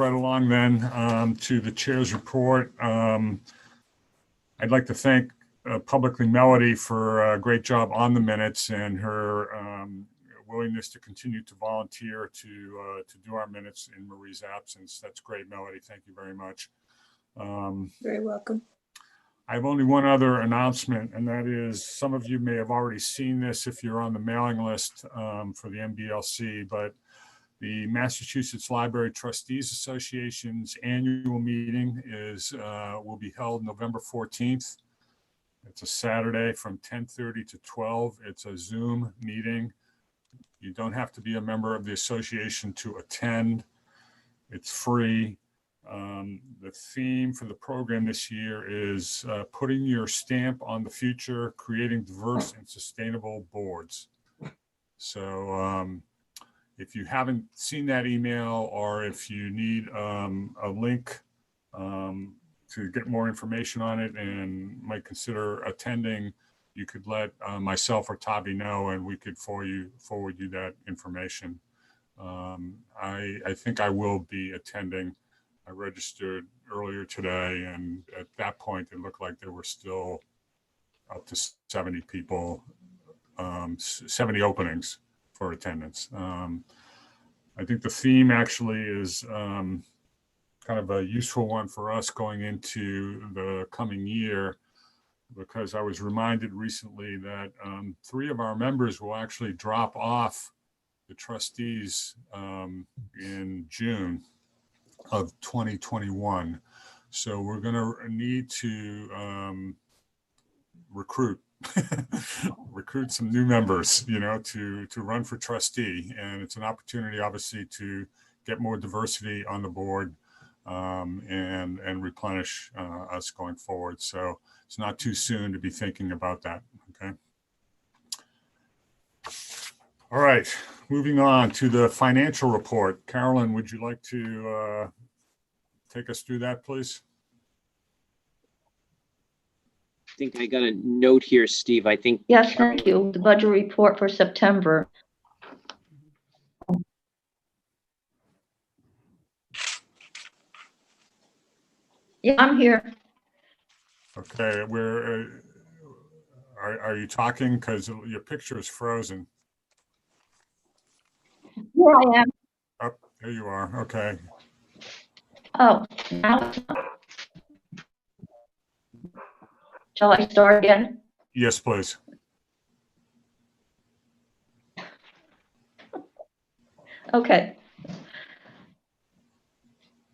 right along then to the chair's report. I'd like to thank publicly Melody for a great job on the minutes and her willingness to continue to volunteer to do our minutes in Marie's absence. That's great, Melody. Thank you very much. Very welcome. I have only one other announcement, and that is some of you may have already seen this if you're on the mailing list for the MBLC, but the Massachusetts Library Trustees Association's annual meeting will be held November 14th. It's a Saturday from 10:30 to 12. It's a Zoom meeting. You don't have to be a member of the association to attend. It's free. The theme for the program this year is putting your stamp on the future, creating diverse and sustainable boards. So if you haven't seen that email, or if you need a link to get more information on it and might consider attending, you could let myself or Tavi know, and we could forward you that information. I think I will be attending. I registered earlier today, and at that point, it looked like there were still up to 70 people, 70 openings for attendance. I think the theme actually is kind of a useful one for us going into the coming year, because I was reminded recently that 3 of our members will actually drop off the trustees in June of 2021. So we're going to need to recruit some new members, to run for trustee. And it's an opportunity, obviously, to get more diversity on the board and replenish us going forward. So it's not too soon to be thinking about that. Okay. All right, moving on to the financial report. Carolyn, would you like to take us through that, please? I think I got a note here, Steve. I think. Yes, thank you. The budget report for September. Yeah, I'm here. Okay, are you talking? Because your picture is frozen. Here I am. Oh, there you are. Okay. Oh, now it's not. Shall I start again? Yes, please. Okay.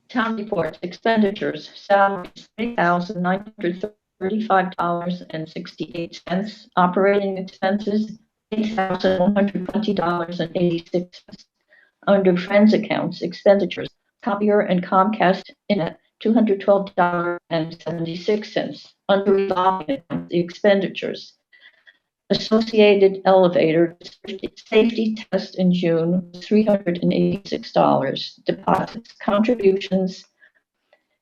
Town reports, expenditures, salaries, $3,935.68. Operating expenses, $8,120.86. Under Friends accounts, expenditures, copier and Comcast Internet, $212.76. Under revolving accounts, the expenditures, Associated Elevator safety test in June, $386. Deposits, contributions,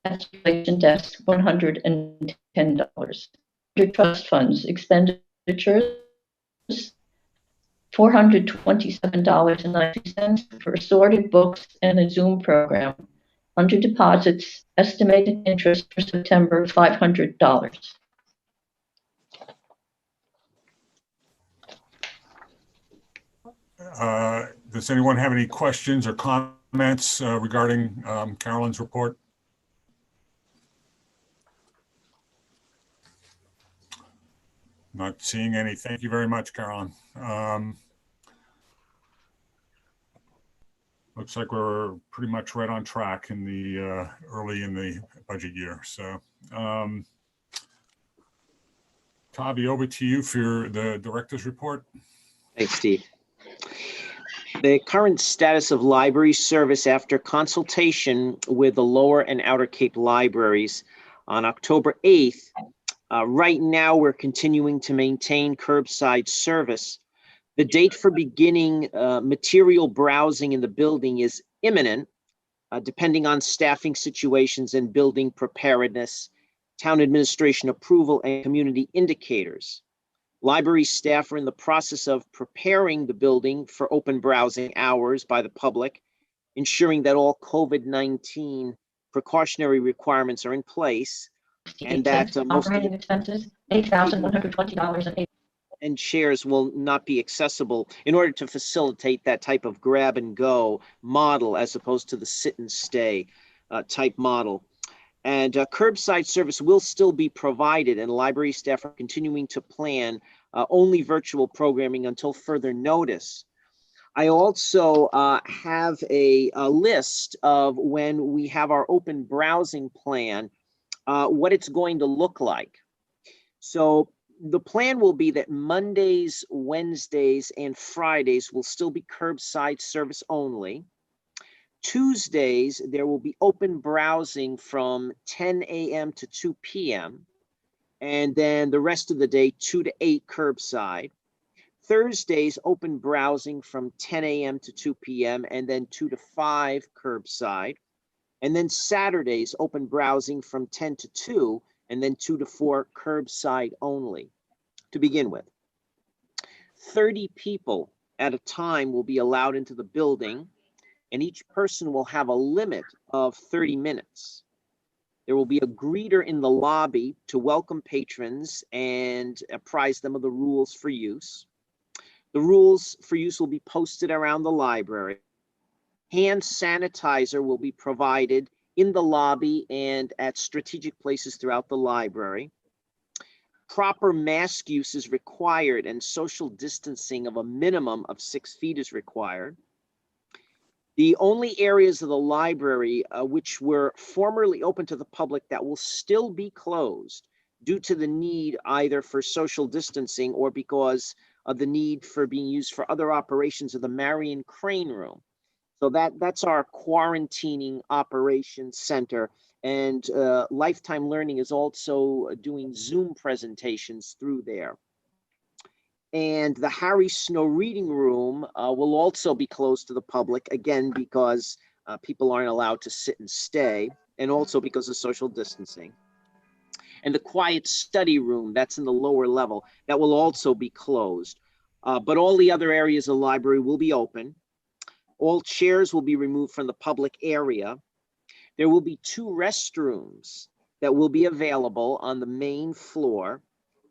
installation desk, $110. Under trust funds, expenditures, $427.90 for assorted books and a Zoom program. Under deposits, estimated interest for September, $500. Does anyone have any questions or comments regarding Carolyn's report? Not seeing any. Thank you very much, Carolyn. Looks like we're pretty much right on track in the early in the budget year. So, Tavi, over to you for the director's report. Thanks, Steve. The current status of library service after consultation with the Lower and Outer Cape libraries on October 8th. Right now, we're continuing to maintain curbside service. The date for beginning material browsing in the building is imminent, depending on staffing situations and building preparedness, town administration approval, and community indicators. Library staff are in the process of preparing the building for open browsing hours by the public ensuring that all COVID-19 precautionary requirements are in place, and that most of operating expenses, $8,120.08. and chairs will not be accessible in order to facilitate that type of grab and go model as opposed to the sit and stay type model. And curbside service will still be provided, and library staff are continuing to plan only virtual programming until further notice. I also have a list of, when we have our open browsing plan, what it's going to look like. So the plan will be that Mondays, Wednesdays, and Fridays will still be curbside service only. Tuesdays, there will be open browsing from 10 a.m. to 2 p.m. And then the rest of the day, 2 to 8 curbside. Thursdays, open browsing from 10 a.m. to 2 p.m. and then 2 to 5 curbside. And then Saturdays, open browsing from 10 to 2 and then 2 to 4 curbside only. To begin with, 30 people at a time will be allowed into the building, and each person will have a limit of 30 minutes. There will be a greeter in the lobby to welcome patrons and apprise them of the rules for use. The rules for use will be posted around the library. Hand sanitizer will be provided in the lobby and at strategic places throughout the library. Proper mask use is required, and social distancing of a minimum of 6 feet is required. The only areas of the library which were formerly open to the public that will still be closed due to the need either for social distancing or because of the need for being used for other operations of the Marion Crane Room. So that's our quarantining operations center. And Lifetime Learning is also doing Zoom presentations through there. And the Harry Snow Reading Room will also be closed to the public, again, because people aren't allowed to sit and stay, and also because of social distancing. And the Quiet Study Room, that's in the lower level, that will also be closed. But all the other areas of the library will be open. All chairs will be removed from the public area. There will be 2 restrooms that will be available on the main floor.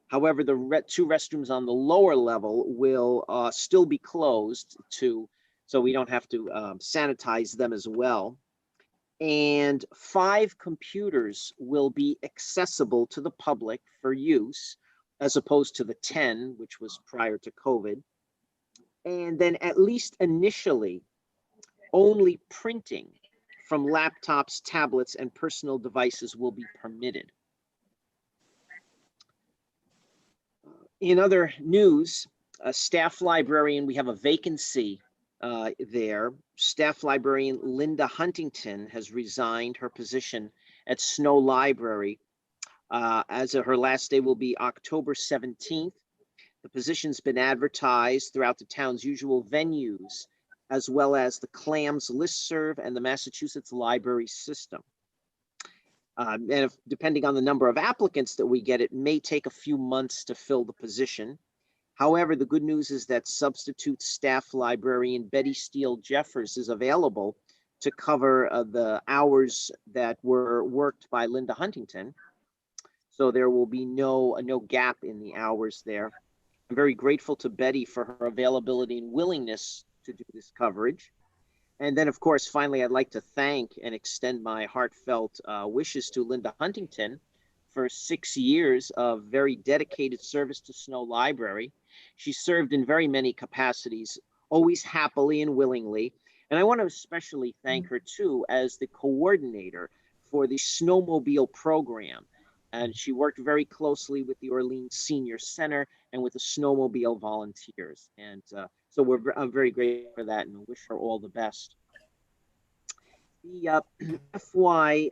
However, the 2 restrooms on the lower level will still be closed so we don't have to sanitize them as well. And 5 computers will be accessible to the public for use, as opposed to the 10, which was prior to COVID. And then, at least initially, only printing from laptops, tablets, and personal devices will be permitted. In other news, a staff librarian, we have a vacancy there. Staff librarian Linda Huntington has resigned her position at Snow Library. As of her last day will be October 17th. The position's been advertised throughout the town's usual venues, as well as the CLAMS listserv and the Massachusetts Library System. And depending on the number of applicants that we get, it may take a few months to fill the position. However, the good news is that substitute staff librarian Betty Steele Jeffers is available to cover the hours that were worked by Linda Huntington. So there will be no gap in the hours there. I'm very grateful to Betty for her availability and willingness to do this coverage. And then, of course, finally, I'd like to thank and extend my heartfelt wishes to Linda Huntington for 6 years of very dedicated service to Snow Library. She served in very many capacities, always happily and willingly. And I want to especially thank her, too, as the coordinator for the Snowmobile program. And she worked very closely with the Orleans Senior Center and with the Snowmobile volunteers. And so I'm very grateful for that and wish her all the best. The FY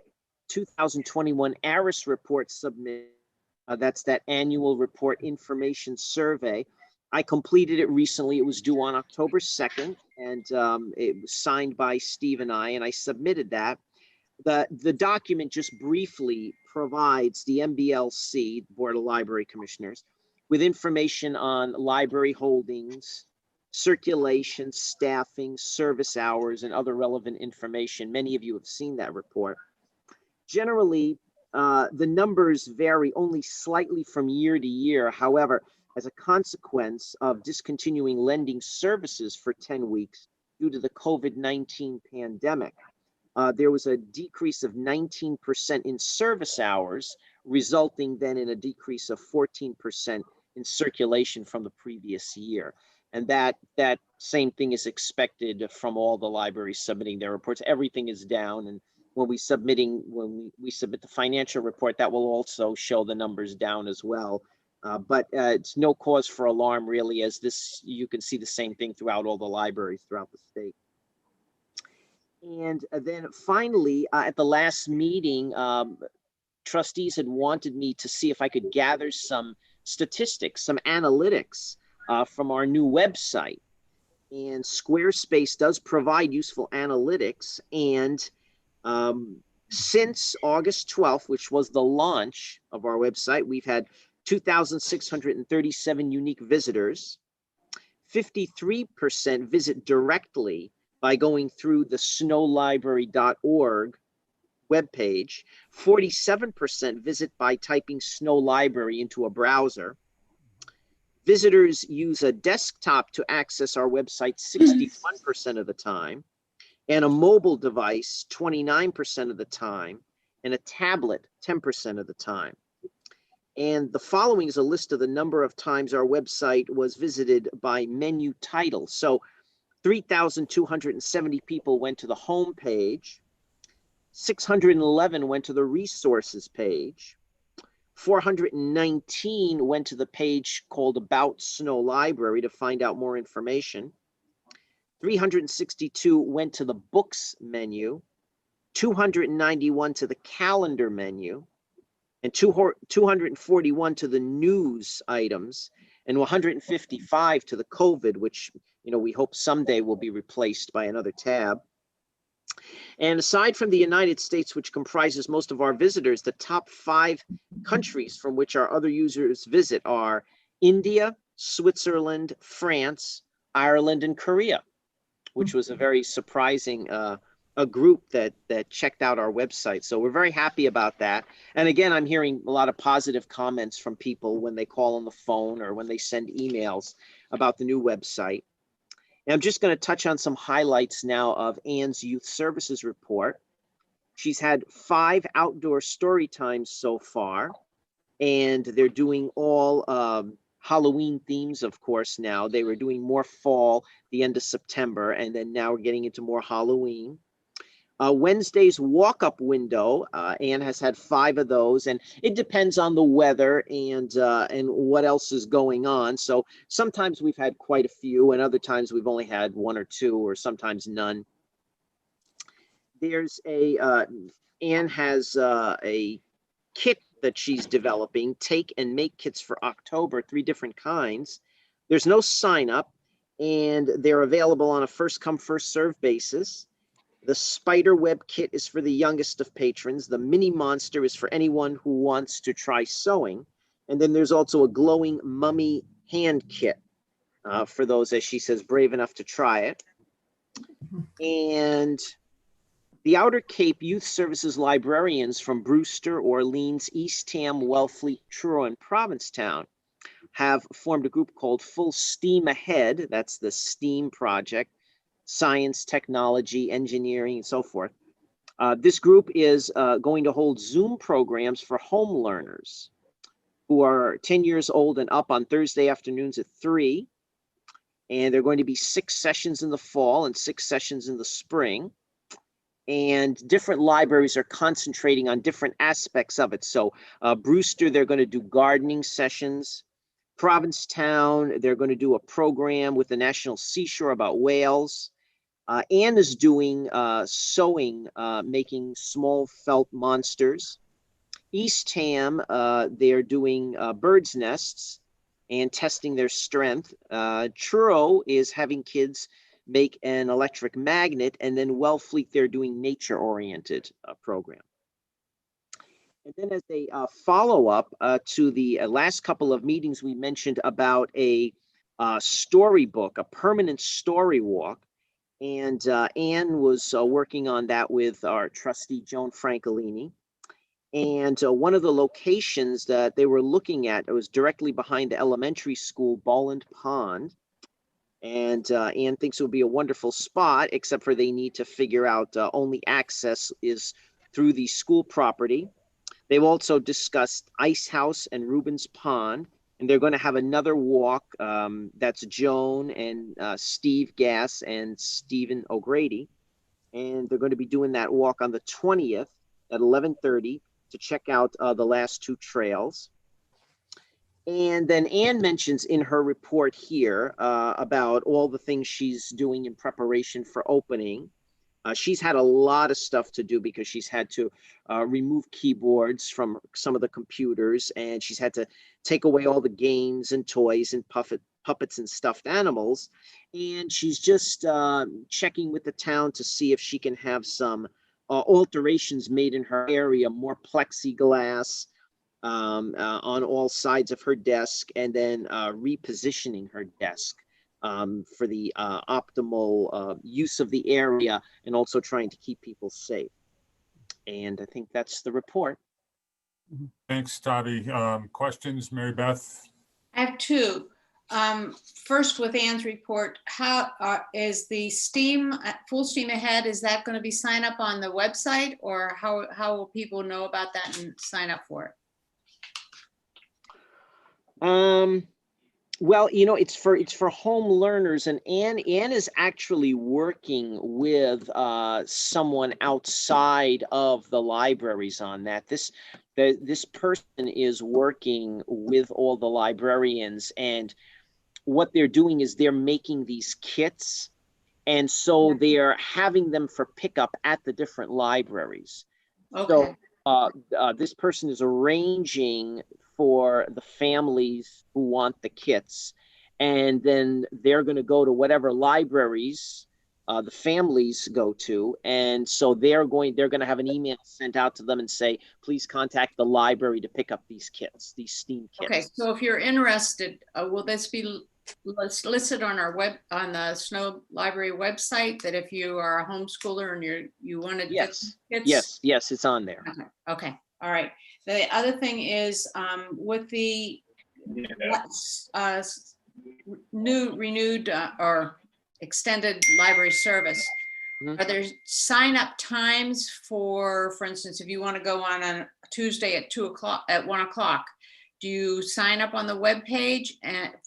2021 ARIS report submitted, that's that annual report information survey. I completed it recently. It was due on October 2nd, and it was signed by Steve and I submitted that. The document just briefly provides the MBLC, Board of Library Commissioners, with information on library holdings, circulation, staffing, service hours, and other relevant information. Many of you have seen that report. Generally, the numbers vary only slightly from year to year. However, as a consequence of discontinuing lending services for 10 weeks due to the COVID-19 pandemic, there was a decrease of 19% in service hours, resulting then in a decrease of 14% in circulation from the previous year. And that same thing is expected from all the libraries submitting their reports. Everything is down, and when we submit the financial report, that will also show the numbers down as well. But it's no cause for alarm, really, as you can see the same thing throughout all the libraries throughout the state. And then finally, at the last meeting, trustees had wanted me to see if I could gather some statistics, some analytics from our new website. And Squarespace does provide useful analytics. And since August 12th, which was the launch of our website, we've had 2,637 unique visitors. 53% visit directly by going through the snowlibrary.org webpage. 47% visit by typing Snow Library into a browser. Visitors use a desktop to access our website 61% of the time, and a mobile device 29% of the time, and a tablet 10% of the time. And the following is a list of the number of times our website was visited by menu title. So 3,270 people went to the home page, 611 went to the resources page, 419 went to the page called About Snow Library to find out more information, 362 went to the books menu, 291 to the calendar menu, and 241 to the news items, and 155 to the COVID, which we hope someday will be replaced by another tab. And aside from the United States, which comprises most of our visitors, the top 5 countries from which our other users visit are India, Switzerland, France, Ireland, and Korea, which was a very surprising a group that checked out our website. So we're very happy about that. And again, I'm hearing a lot of positive comments from people when they call on the phone or when they send emails about the new website. And I'm just going to touch on some highlights now of Anne's Youth Services report. She's had 5 outdoor story times so far, and they're doing all Halloween themes, of course, now. They were doing more fall the end of September, and then now we're getting into more Halloween. Wednesday's walk-up window, Anne has had 5 of those, and it depends on the weather and what else is going on. So sometimes we've had quite a few, and other times we've only had 1 or 2, or sometimes none. There's Anne has a kit that she's developing, take and make kits for October, 3 different kinds. There's no sign up, and they're available on a first come, first serve basis. The spider web kit is for the youngest of patrons. The mini monster is for anyone who wants to try sewing. And then there's also a glowing mummy hand kit for those, as she says, brave enough to try it. And the Outer Cape Youth Services librarians from Brewster, Orleans, Eastham, Wellfleet, Truro, and Provincetown have formed a group called Full Steam Ahead. That's the STEAM project. Science, technology, engineering, and so forth. This group is going to hold Zoom programs for home learners who are 10 years old and up on Thursday afternoons at 3. And there are going to be 6 sessions in the fall and 6 sessions in the spring. And different libraries are concentrating on different aspects of it. So Brewster, they're going to do gardening sessions. Provincetown, they're going to do a program with the National Seashore about whales. Anne is doing sewing, making small felt monsters. Eastham, they're doing bird's nests and testing their strength. Truro is having kids make an electric magnet, and then Wellfleet, they're doing nature-oriented program. And then as a follow-up to the last couple of meetings, we mentioned about a storybook, a permanent story walk. And Anne was working on that with our trustee, Joan Francolini. And one of the locations that they were looking at, it was directly behind the elementary school, Bolland Pond. And Anne thinks it would be a wonderful spot, except for they need to figure out only access is through the school property. They've also discussed Ice House and Rubens Pond, and they're going to have another walk. That's Joan and Steve Gass and Stephen O'Grady. And they're going to be doing that walk on the 20th at 11:30 to check out the last two trails. And then Anne mentions in her report here about all the things she's doing in preparation for opening. She's had a lot of stuff to do because she's had to remove keyboards from some of the computers, and she's had to take away all the games and toys and puppets and stuffed animals. And she's just checking with the town to see if she can have some alterations made in her area, more plexiglass on all sides of her desk, and then repositioning her desk for the optimal use of the area, and also trying to keep people safe. And I think that's the report. Thanks, Tavi. Questions, Mary Beth? I have two. First, with Anne's report, how is the full steam ahead? Is that going to be sign up on the website, or how will people know about that and sign up for it? Well, it's for home learners, and Anne is actually working with someone outside of the libraries on that. This person is working with all the librarians, and what they're doing is they're making these kits, and so they're having them for pickup at the different libraries. Okay. So this person is arranging for the families who want the kits, and then they're going to go to whatever libraries the families go to, and so they're going to have an email sent out to them and say, please contact the library to pick up these kits, these STEAM kits. Okay, so if you're interested, will this be listed on on the Snow Library website, that if you are a homeschooler and you want to get kits? Yes, it's on there. Okay, all right. The other thing is with the renewed or extended library service, are there sign up times for instance, if you want to go on a Tuesday at 1 o'clock, do you sign up on the web page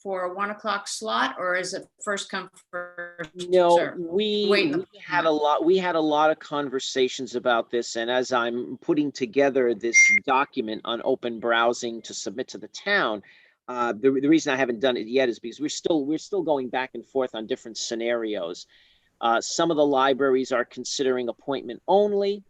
for a 1 o'clock slot, or is it first come first serve? No, we had a lot of conversations about this, and as I'm putting together this document on open browsing to submit to the town, the reason I haven't done it yet is because we're still going back and forth on different scenarios. Some of the libraries are considering appointment only.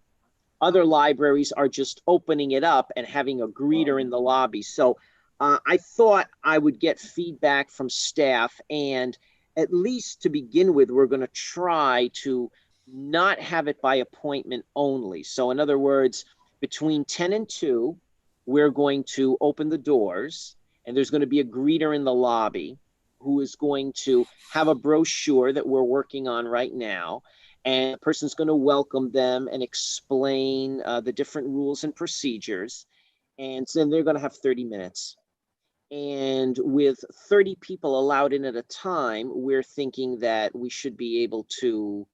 Other libraries are just opening it up and having a greeter in the lobby. So I thought I would get feedback from staff, and at least to begin with, we're going to try to not have it by appointment only. So in other words, between 10 and 2, we're going to open the doors, and there's going to be a greeter in the lobby who is going to have a brochure that we're working on right now. And the person's going to welcome them and explain the different rules and procedures. And so then they're going to have 30 minutes. And with 30 people allowed in at a time, we're thinking that we should be able to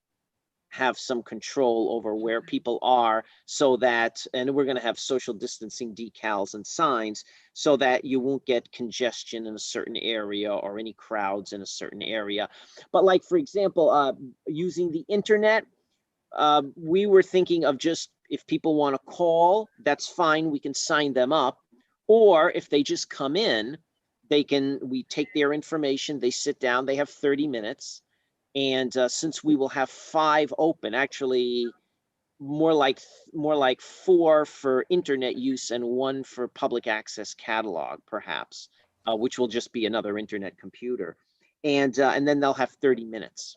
have some control over where people are, so that, and we're going to have social distancing decals and signs so that you won't get congestion in a certain area or any crowds in a certain area. But like, for example, using the internet, we were thinking of just, if people want to call, that's fine, we can sign them up. Or if they just come in, we take their information, they sit down, they have 30 minutes. And since we will have 5 open, actually more like 4 for internet use and 1 for public access catalog, perhaps, which will just be another internet computer. And then they'll have 30 minutes.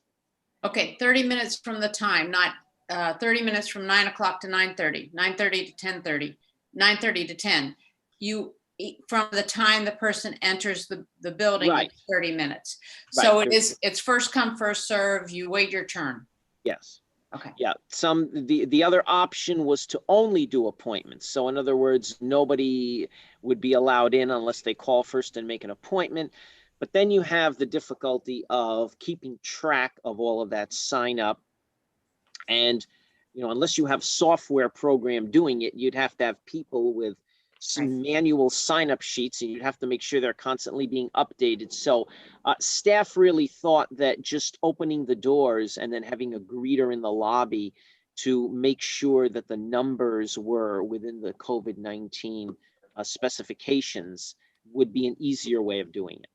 Okay, 30 minutes from the time, not 30 minutes from 9 o'clock to 9:30, 9:30 to 10:30, 9:30 to 10. from the time the person enters the building, Right. it's 30 minutes. So Right. it's first come, first serve. You wait your turn. Yes. Okay. Yeah. The other option was to only do appointments. So in other words, nobody would be allowed in unless they call first and make an appointment. But then you have the difficulty of keeping track of all of that sign up. And, unless you have software program doing it, you'd have to have people with some manual sign up sheets, and you'd have to make sure they're constantly being updated. So staff really thought that just opening the doors and then having a greeter in the lobby to make sure that the numbers were within the COVID-19 specifications would be an easier way of doing it.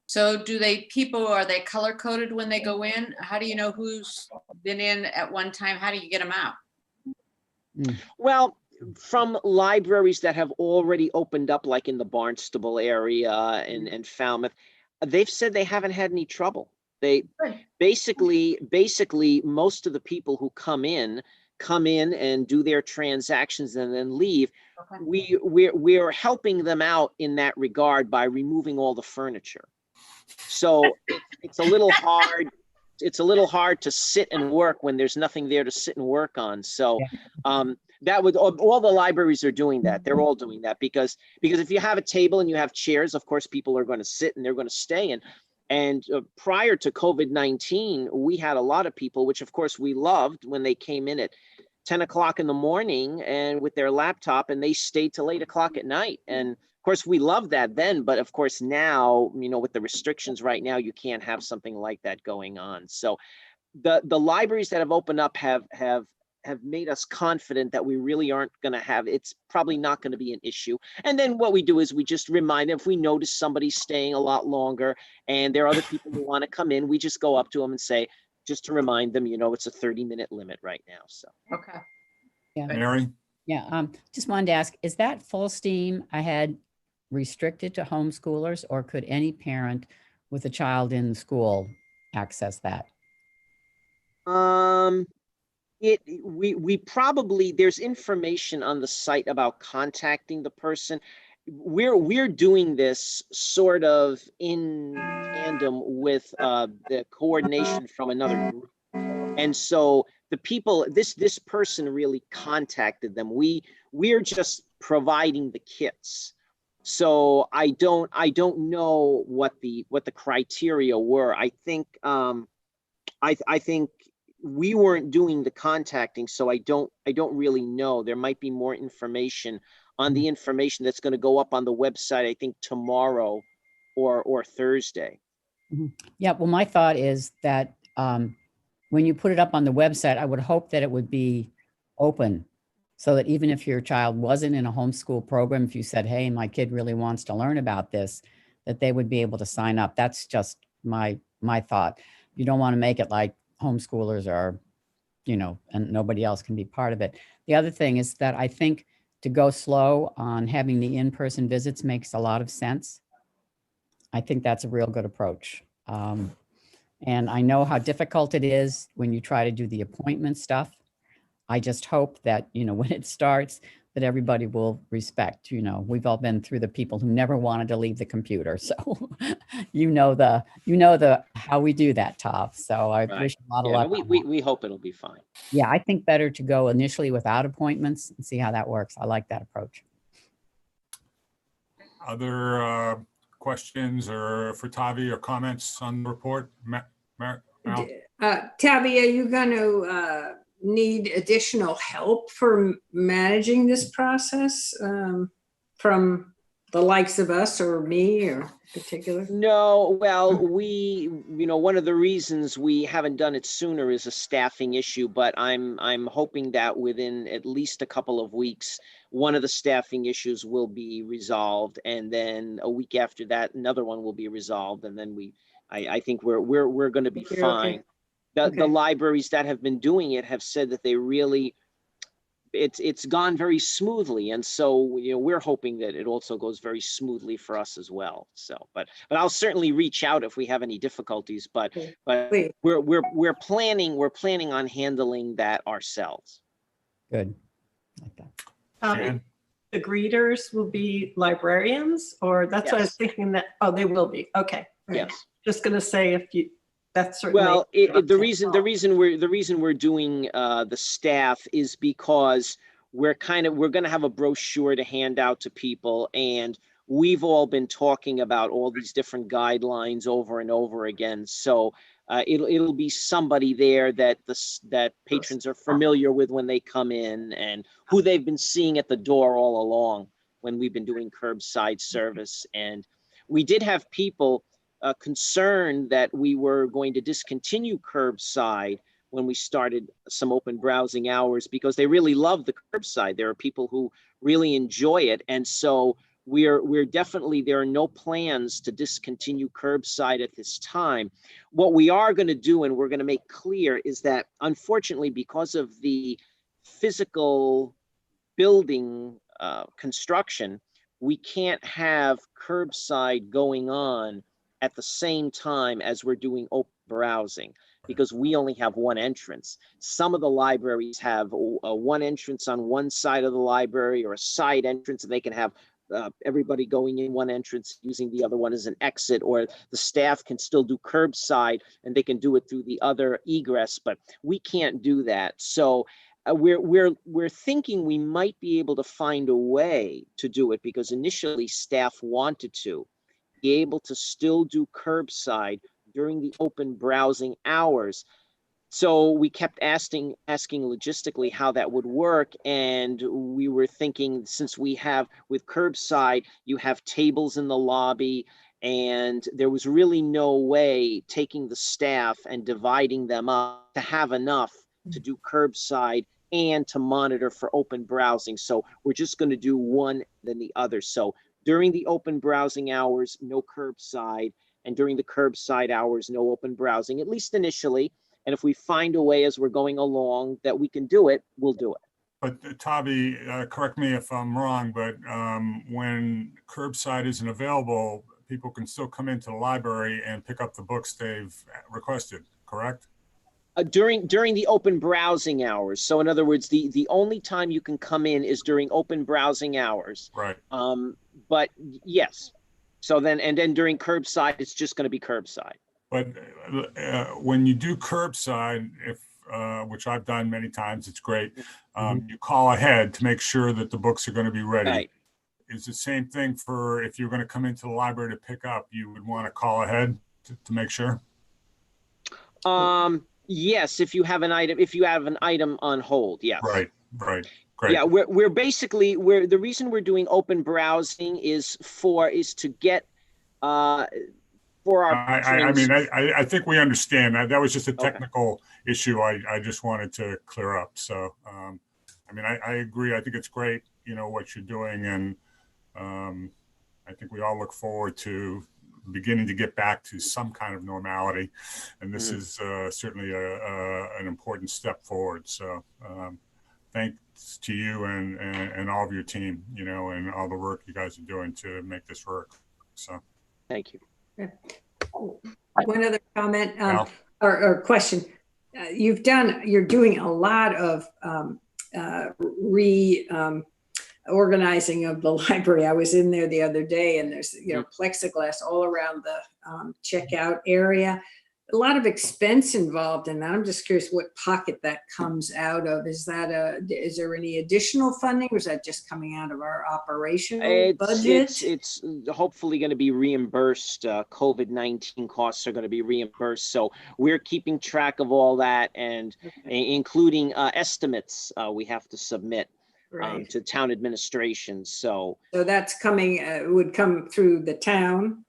So are they color coded when they go in? How do you know who's been in at one time? How do you get them out? Well, from libraries that have already opened up, like in the Barnstable area and Falmouth, they've said they haven't had any trouble. They basically most of the people who come in and do their transactions and then leave. Okay. We're helping them out in that regard by removing all the furniture. So it's a little hard. It's a little hard to sit and work when there's nothing there to sit and work on. So that would, all the libraries are doing that. They're all doing that because if you have a table and you have chairs, of course, people are going to sit and they're going to stay. And prior to COVID-19, we had a lot of people, which of course we loved, when they came in at 10 o'clock in the morning and with their laptop, and they stayed till 8 o'clock at night. And of course, we loved that then, but of course now, with the restrictions right now, you can't have something like that going on. So the libraries that have opened up have made us confident that we really aren't going to have, it's probably not going to be an issue. And then what we do is we just remind them, if we notice somebody staying a lot longer and there are other people who want to come in, we just go up to them and say, just to remind them, it's a 30-minute limit right now. So. Okay. Yeah. Mary? Yeah. Just wanted to ask, is that full steam ahead restricted to homeschoolers, or could any parent with a child in school access that? We probably, there's information on the site about contacting the person. We're doing this sort of in tandem with the coordination from another group. And so the people, this person really contacted them. We're just providing the kits. So I don't know what the criteria were. I think I think we weren't doing the contacting, so I don't really know. There might be more information on the information that's going to go up on the website, I think tomorrow or Thursday. Yeah, well, my thought is that when you put it up on the website, I would hope that it would be open, so that even if your child wasn't in a homeschool program, if you said, hey, my kid really wants to learn about this, that they would be able to sign up. That's just my thought. You don't want to make it like homeschoolers are, and nobody else can be part of it. The other thing is that I think to go slow on having the in-person visits makes a lot of sense. I think that's a real good approach. And I know how difficult it is when you try to do the appointment stuff. I just hope that, when it starts, that everybody will respect. We've all been through the people who never wanted to leave the computer. So how we do that, Tav. So I wish a lot of luck. We hope it'll be fine. Yeah, I think better to go initially without appointments and see how that works. I like that approach. Other questions or for Tavi or comments on the report? Tavi, are you going to need additional help for managing this process from the likes of us or me or particular? No, well, one of the reasons we haven't done it sooner is a staffing issue, but I'm hoping that within at least a couple of weeks, one of the staffing issues will be resolved, and then a week after that, another one will be resolved, and then I think we're going to be fine. Okay. The libraries that have been doing it have said that they really, it's gone very smoothly, and so we're hoping that it also goes very smoothly for us as well. So, but I'll certainly reach out if we have any difficulties. But we're planning on handling that ourselves. Good. Like that. Jan? the greeters will be librarians, or that's what I was Yes. thinking that, oh, they will be. Okay. Yes. Just going to say if you, that's certainly. Well, the reason we're doing the staff is because we're going to have a brochure to hand out to people, and we've all been talking about all these different guidelines over and over again. So it'll be somebody there that that patrons are familiar with when they come in, and who they've been seeing at the door all along when we've been doing curbside service. And we did have people concerned that we were going to discontinue curbside when we started some open browsing hours, because they really love the curbside. There are people who really enjoy it. And so we're definitely, there are no plans to discontinue curbside at this time. What we are going to do, and we're going to make clear, is that unfortunately, because of the physical building construction, we can't have curbside going on at the same time as we're doing open browsing, because we only have one entrance. Some of the libraries have one entrance on one side of the library, or a side entrance, and they can have everybody going in one entrance using the other one as an exit, or the staff can still do curbside and they can do it through the other egress, but we can't do that. So we're thinking we might be able to find a way to do it, because initially staff wanted to be able to still do curbside during the open browsing hours. So we kept asking logistically how that would work. And we were thinking, since we have with curbside, you have tables in the lobby, and there was really no way taking the staff and dividing them up to have enough to do curbside and to monitor for open browsing. So we're just going to do one then the other. So during the open browsing hours, no curbside, and during the curbside hours, no open browsing, at least initially. And if we find a way as we're going along that we can do it, we'll do it. But Tavi, correct me if I'm wrong, but when curbside isn't available, people can still come into the library and pick up the books they've requested, correct? During the open browsing hours. So in other words, the only time you can come in is during open browsing hours. Right. But yes. So then during curbside, it's just going to be curbside. But when you do curbside, which I've done many times, it's great. You call ahead to make sure that the books are going to be ready. Right. Is the same thing for if you're going to come into the library to pick up, you would want to call ahead to make sure? Yes, if you have an item on hold, yes. Right. Great. Yeah, we're basically, the reason we're doing open browsing is to get for our I mean, I think we understand that. That was just a technical issue I just wanted to clear up. So, I mean, I agree. I think it's great, what you're doing. And I think we all look forward to beginning to get back to some kind of normality. And this is certainly an important step forward. So thanks to you and all of your team, and all the work you guys are doing to make this work. So thank you. One other comment or question. You're doing a lot of organizing of the library. I was in there the other day, and there's plexiglass all around the checkout area. A lot of expense involved in that. I'm just curious what pocket that comes out of. Is there any additional funding, or is that just coming out of our operational budget? It's hopefully going to be reimbursed. COVID-19 costs are going to be reimbursed. So we're keeping track of all that, and including estimates we have to submit to town administration. So that's coming, would come through the town.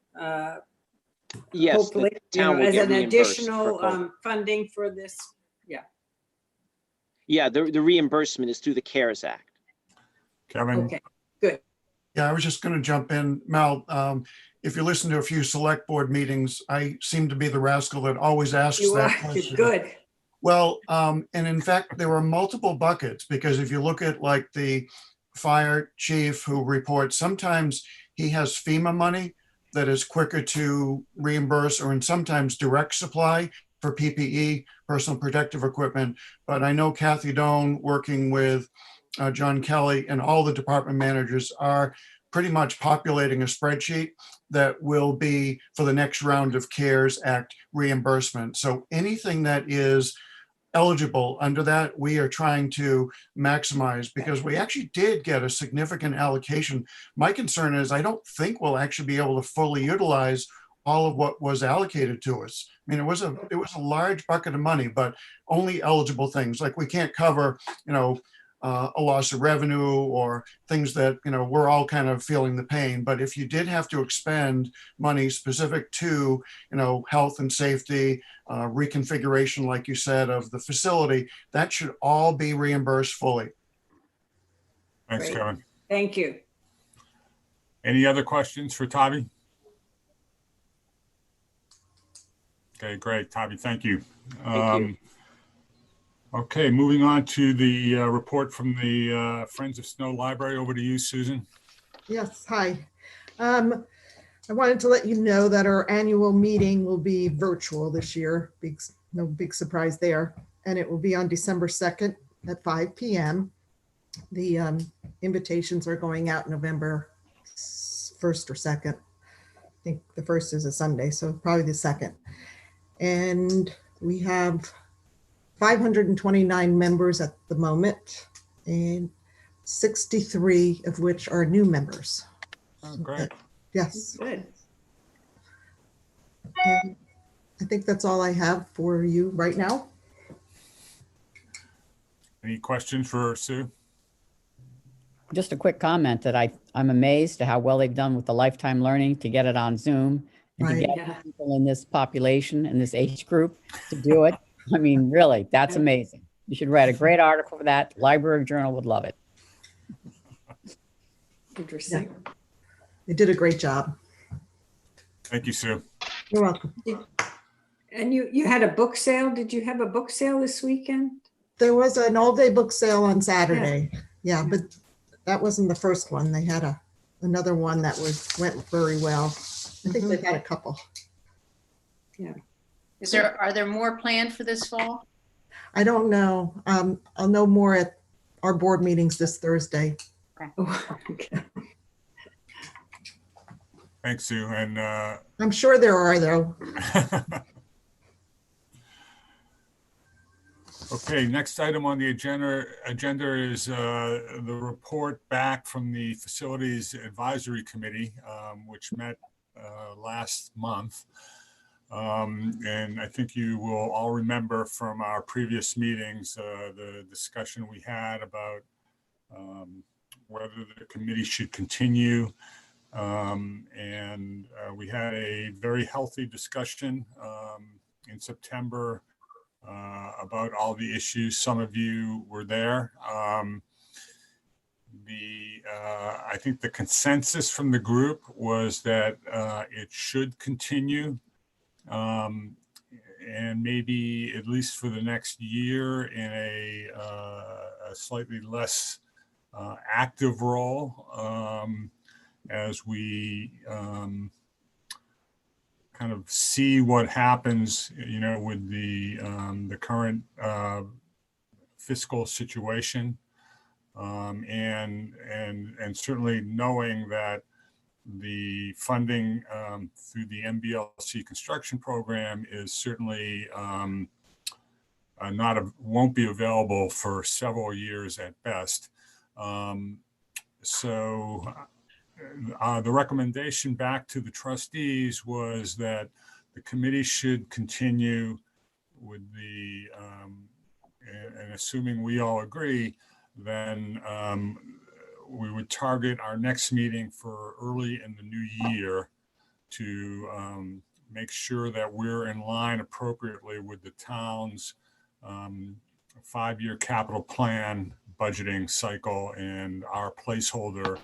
Yes, hopefully, as an additional funding for this. Yeah, the reimbursement is through the CARES Act. Kevin. Okay, good. Yeah, I was just going to jump in, Mel. If you listen to a few select board meetings, I seem to be the rascal that always asks that question. Good. Well, and in fact, there were multiple buckets, because if you look at like the fire chief who reports, sometimes he has FEMA money that is quicker to reimburse, or in sometimes direct supply for PPE, personal protective equipment. But I know Kathy Doan, working with John Kelly, and all the department managers are pretty much populating a spreadsheet that will be for the next round of CARES Act reimbursement. So anything that is eligible under that, we are trying to maximize, because we actually did get a significant allocation. My concern is I don't think we'll actually be able to fully utilize all of what was allocated to us. I mean, it was a large bucket of money, but only eligible things. Like we can't cover, a loss of revenue or things that, we're all kind of feeling the pain. But if you did have to expend money specific to, health and safety, reconfiguration, like you said, of the facility, that should all be reimbursed fully. Thanks, Great. Kevin. Thank you. Any other questions for Tavi? Okay, great, Tavi, thank you. Thank you. Okay, moving on to the report from the Friends of Snow Library. Over to you, Susan. Yes, hi. I wanted to let you know that our annual meeting will be virtual this year. No big surprise there. And it will be on December 2nd at 5 p.m. The invitations are going out November 1st or 2nd. I think the 1st is a Sunday, so probably the 2nd. And we have 529 members at the moment, and 63 of which are new members. Oh, great. Yes. Good. And I think that's all I have for you right now. Any questions for Sue? Just a quick comment that I'm amazed at how well they've done with the lifetime learning to get it on Zoom and to Right. get Yeah. people in this population, in this age group to do it. I mean, really, that's amazing. You should write a great article for that. Library Journal would love it. Interesting. They did a great job. Thank you, Sue. You're welcome. And you had a book sale. Did you have a book sale this weekend? There was an all-day book sale on Saturday. Yeah, but that wasn't the first one. They had another one that went very well. I think they've had a couple. Yeah. Are there more planned for this fall? I don't know. I'll know more at our board meetings this Thursday. Okay. Thanks, Sue. And I'm sure there are, though. okay, next item on the agenda is the report back from the Facilities Advisory Committee, which met last month. And I think you will all remember from our previous meetings the discussion we had about whether the committee should continue. And we had a very healthy discussion in September about all the issues. Some of you were there. I think the consensus from the group was that it should continue, and maybe at least for the next year in a slightly less active role, as we kind of see what happens, with the current fiscal situation, and certainly knowing that the funding through the MBLC construction program is certainly won't be available for several years at best. So the recommendation back to the trustees was that the committee should continue with the, and assuming we all agree, then we would target our next meeting for early in the new year to make sure that we're in line appropriately with the town's 5-year capital plan budgeting cycle, and our placeholder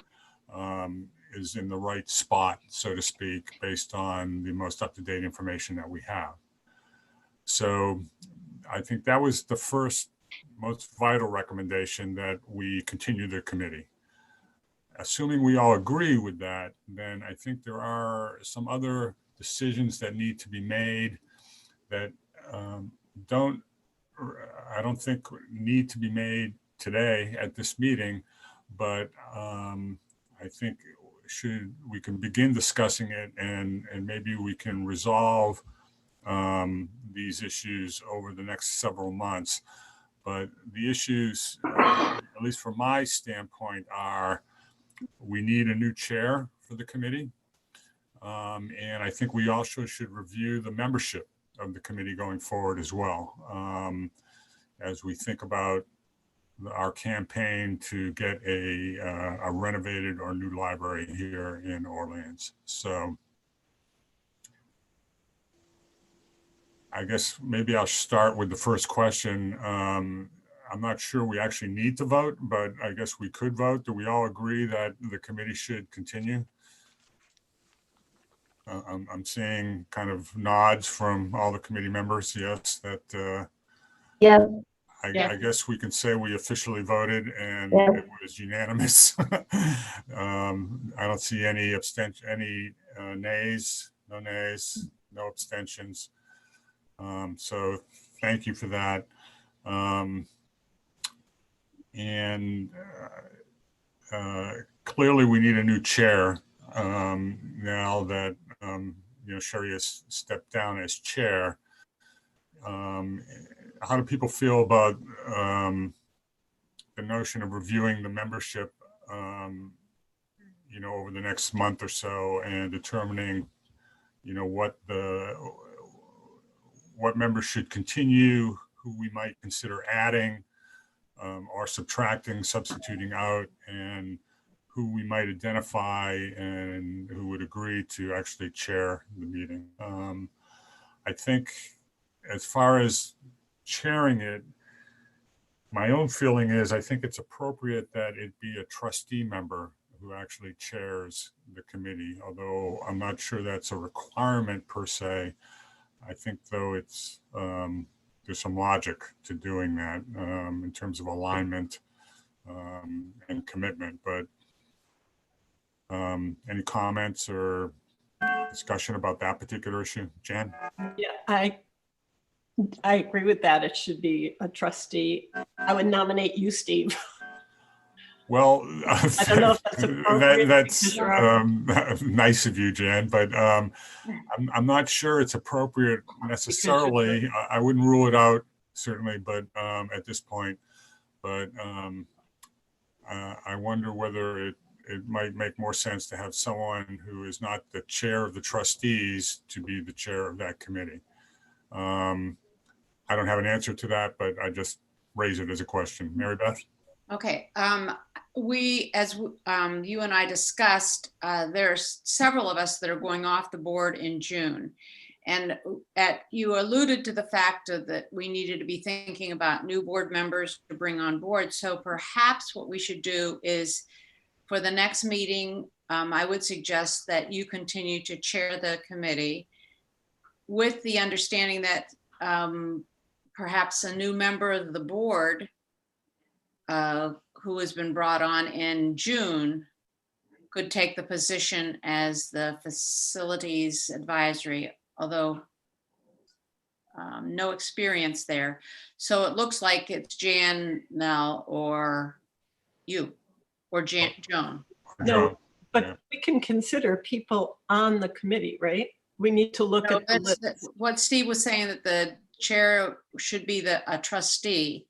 is in the right spot, so to speak, based on the most up-to-date information that we have. So I think that was the first most vital recommendation, that we continue the committee. Assuming we all agree with that, then I think there are some other decisions that need to be made that I don't think need to be made today at this meeting, but I think we can begin discussing it, and maybe we can resolve these issues over the next several months. But the issues, at least from my standpoint, are we need a new chair for the committee. And I think we also should review the membership of the committee going forward as well, as we think about our campaign to get a renovated or new library here in Orleans. So I guess maybe I'll start with the first question. I'm not sure we actually need to vote, but I guess we could vote. Do we all agree that the committee should continue? I'm seeing kind of nods from all the committee members. Yes, that. Yeah. I guess we can say we officially voted and Yeah. it was unanimous. I don't see any abstention, any nays, no abstentions. So thank you for that. And clearly we need a new chair now that Sherry has stepped down as chair. How do people feel about the notion of reviewing the membership, over the next month or so, and determining, what members should continue, who we might consider adding or subtracting, substituting out, and who we might identify and who would agree to actually chair the meeting. I think as far as chairing it, my own feeling is I think it's appropriate that it be a trustee member who actually chairs the committee, although I'm not sure that's a requirement per se. I think though it's there's some logic to doing that in terms of alignment and commitment. But any comments or discussion about that particular issue? Jan? Yeah, I agree with that. It should be a trustee. I would nominate you, Steve. Well, I don't know if that's appropriate. that's nice of you, Jan, but I'm not sure it's appropriate necessarily. I wouldn't rule it out, certainly, but at this point. But I wonder whether it might make more sense to have someone who is not the chair of the trustees to be the chair of that committee. I don't have an answer to that, but I just raise it as a question. Mary Beth? Okay. As you and I discussed, there's several of us that are going off the board in June. And you alluded to the fact that we needed to be thinking about new board members to bring on board. So perhaps what we should do is for the next meeting, I would suggest that you continue to chair the committee with the understanding that perhaps a new member of the board who has been brought on in June could take the position as the facilities advisory, although no experience there. So it looks like it's Jan, Mel, or you, or Joan. No, but we can consider people on the committee, right? We need to look at the list. That's what Steve was saying, that the chair should be a trustee.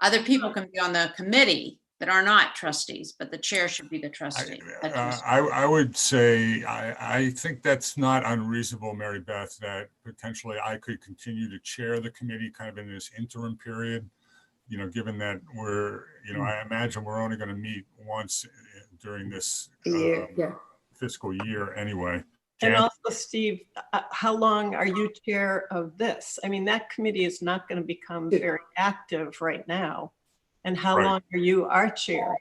Other people can be on the committee that are not trustees, but the chair should be the trustee. I would say, I think that's not unreasonable, Mary Beth, that potentially I could continue to chair the committee kind of in this interim period, given that we're, I imagine we're only going to meet once during this fiscal year anyway. And also, Steve, how long are you chair of this? I mean, that committee is not going to become very active right now. And how long are you our chair?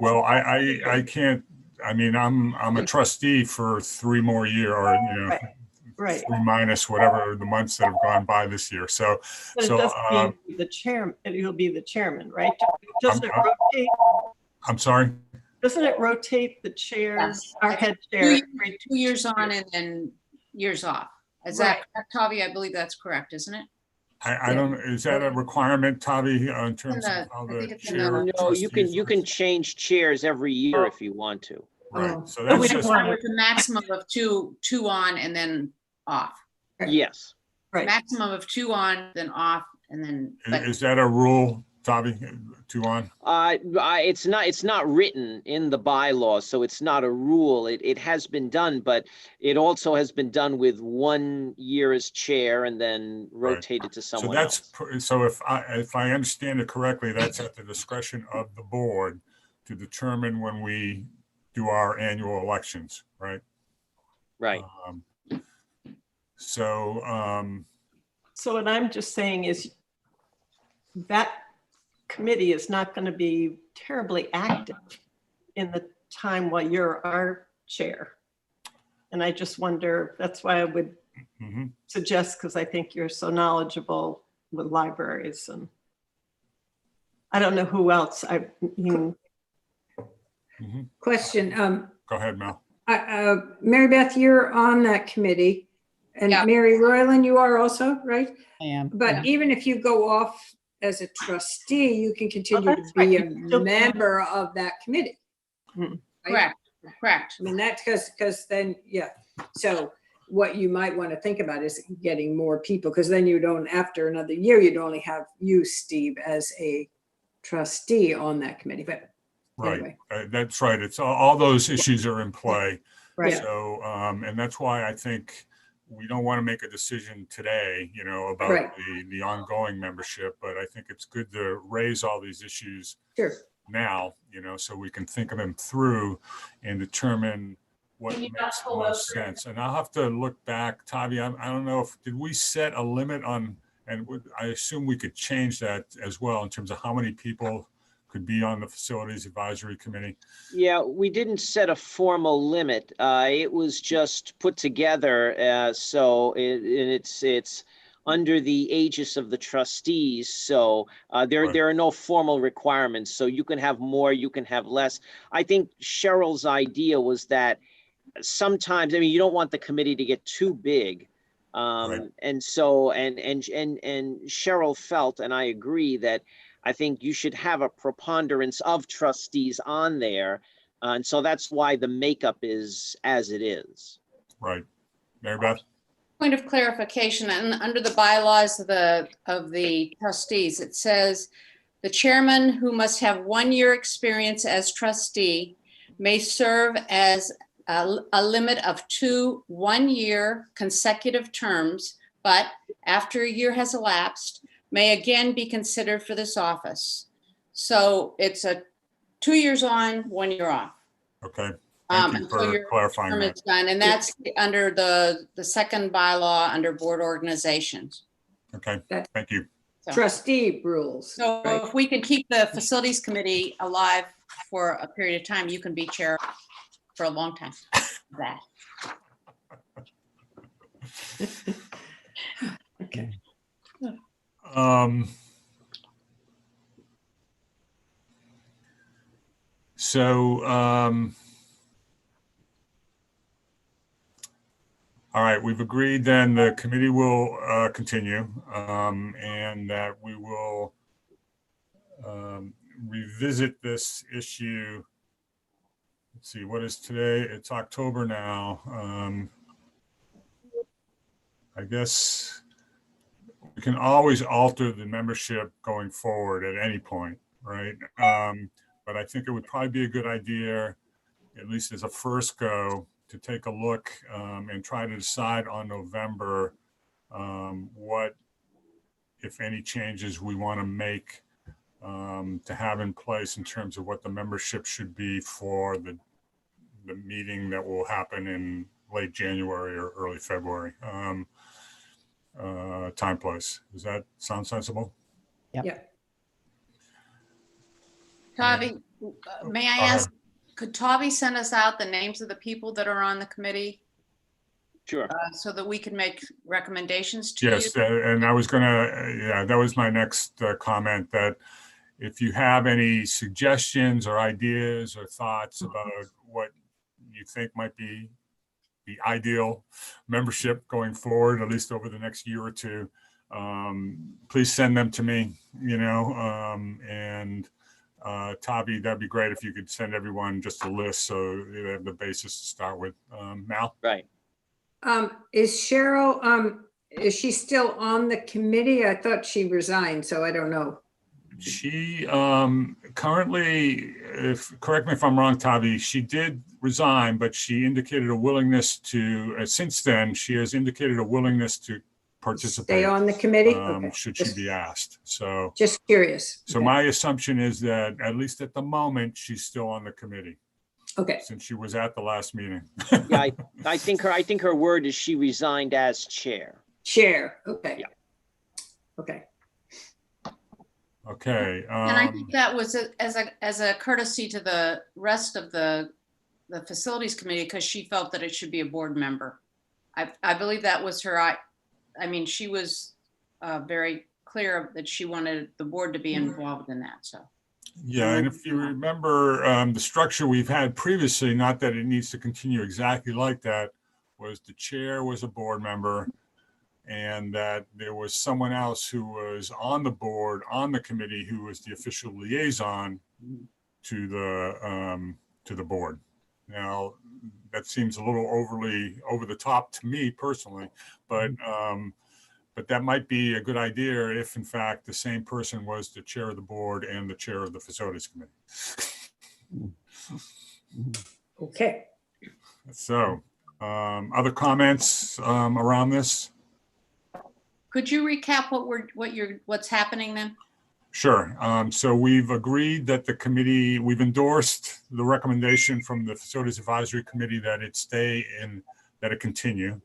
Well, I can't. I mean, I'm a trustee for 3 more years, or right. 3 minus whatever the months that have gone by this year. So, but it doesn't mean the chairman. You'll be the chairman, right? Doesn't it rotate? I'm sorry. Doesn't it rotate the chairs, Yes. our head chair? 2 years on and then years off. Is that correct, Tavi? I believe that's correct, isn't it? I don't, is that a requirement, Tavi, in terms of how I the think it's in chair? the- No, you trustees can works? change chairs every year if you want to. Right, Oh. so But we that's don't just, want- With a maximum of two on and then off. Yes. Right. Maximum of 2 on, then off, and then, but is that a rule, Tavi, 2 on? It's not written in the bylaws, so it's not a rule. It has been done, but it also has been done with 1 year as chair and then Right. rotated to So someone that's, else. so if I understand it correctly, that's at the discretion of the board to determine when we do our annual elections, right? Right. So, So what I'm just saying is that committee is not going to be terribly active in the time while you're our chair. And I just wonder, that's why I would mhm. suggest, because I think you're so knowledgeable with libraries, and I don't know who else. Question, Go ahead, Mel. Mary Beth, you're on that committee. And Yeah. Mary Royland, you are also, right? I am. But even if you go off as a trustee, you can continue to that's be right. a You still can. member of that committee. Hmm. right? correct. I mean, that's because then, yeah. So what you might want to think about is getting more people, because then you don't, after another year, you'd only have you, Steve, as a trustee on that committee. But Right, anyway. that's right. It's all those issues are in play. Right. So, and that's why I think we don't want to make a decision today, about Right. the ongoing membership, but I think it's good to raise all these issues Sure. now, so we can think of them through and determine what makes the most sense. And I'll have to look back, Tavi, I don't know did we set a limit on, and I assume we could change that as well in terms of how many people could be on the Facilities Advisory Committee? Yeah, we didn't set a formal limit. It was just put together, so it's under the aegis of the trustees. So there are no formal requirements. So you can have more, you can have less. I think Cheryl's idea was that sometimes, you don't want the committee to get too big. And so, and Cheryl felt, and I agree, that I think you should have a preponderance of trustees on there. And so that's why the makeup is as it is. Right. Mary Beth? Point of clarification, and under the bylaws of the trustees, it says the chairman, who must have 1 year experience as trustee, may serve as a limit of 2 1-year consecutive terms, but after a year has elapsed, may again be considered for this office. So it's a 2 years on, 1 year off. Okay. Thank you until for your clarifying term that. is done, and that's under the second bylaw under board organizations. Okay, That- thank you. So- Trustee rules. So right? if we can keep the facilities committee alive for a period of time, you can be chair for a long time. That. Okay. So, all right, we've agreed then the committee will continue and that we will revisit this issue. Let's see, what is today? It's October now. I guess we can always alter the membership going forward at any point, right? But I think it would probably be a good idea, at least as a first go, to take a look and try to decide on November what, if any, changes we want to make to have in place in terms of what the membership should be for the meeting that will happen in late January or early February. Time, place. Does that sound sensible? Yeah. Tavi, may I Go ahead. ask, could Tavi send us out the names of the people that are on the committee Sure. so that we can make recommendations to you? Yes, and I was gonna, yeah, that was my next comment, that if you have any suggestions or ideas or thoughts about what you think might be the ideal membership going forward, at least over the next year or two, please send them to me, and Tavi, that'd be great if you could send everyone just a list so they have the basis to start with. Mal? Right. Is Cheryl, is she still on the committee? I thought she resigned, so I don't know. She currently, correct me if I'm wrong, Tavi, she did resign, but she indicated a willingness to, since then, she has indicated a willingness to participate. Stay on the committee? Okay. Should she be asked. So Just curious. So Okay. my assumption is that at least at the moment, she's still on the committee Okay. since she was at the last meeting. Yeah, I think her word is she resigned as chair. Chair. Okay. Yeah. Okay. Okay. And I think that was as a courtesy to the rest of the facilities committee, because she felt that it should be a board member. I believe that was her. I mean, she was very clear that she wanted the board to be involved in that. So. Yeah, and if you remember the structure we've had previously, not that it needs to continue exactly like that, was the chair was a board member, and that there was someone else who was on the board, on the committee, who was the official liaison to the board. Now, that seems a little overly over the top to me personally, but that might be a good idea if, in fact, the same person was the chair of the board and the chair of the facilities committee. Okay. So, other comments around this? Could you recap what's happening then? Sure. So we've agreed that the committee, we've endorsed the recommendation from the Facilities Advisory Committee that it stay in, that it continue.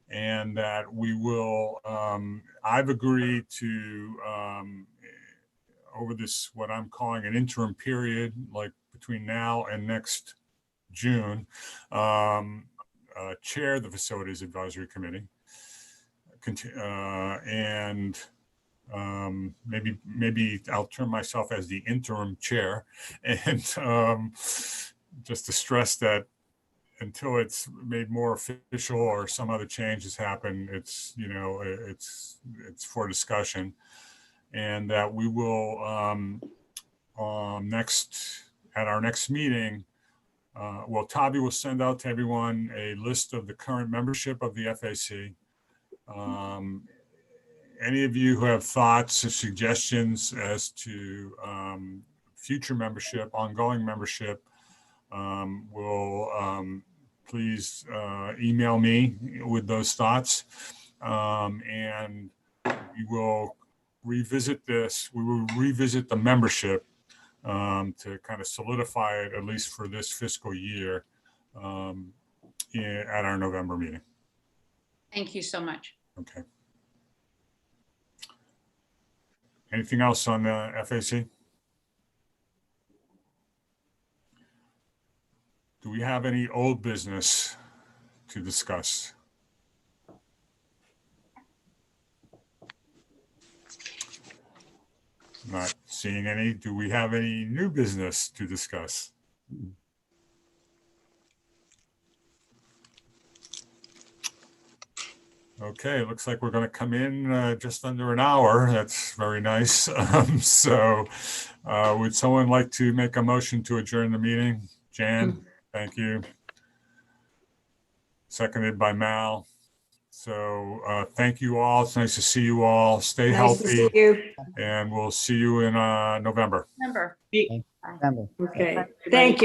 And that we will, I've agreed to, over this, what I'm calling an interim period, like between now and next June, chair the Facilities Advisory Committee. And maybe I'll term myself as the interim chair, and just to stress that until it's made more official or some other changes happen, it's for discussion, and that we will at our next meeting. Well, Tavi will send out to everyone a list of the current membership of the FAC. Any of you who have thoughts or suggestions as to future membership, ongoing membership, will please email me with those thoughts. And we will revisit this. We will revisit the membership to kind of solidify it, at least for this fiscal year, at our November meeting. Thank you so much. Okay. Anything else on the FAC? Do we have any old business to discuss? Not seeing any. Do we have any new business to discuss? Okay, it looks like we're going to come in just under an hour. That's very nice. So would someone like to make a motion to adjourn the meeting? Jan, thank you. Seconded by Mal. So thank you all. It's nice to see you all. Stay Nice to see healthy, you. and we'll see you in November. Remember. Remember. Okay. Thank you.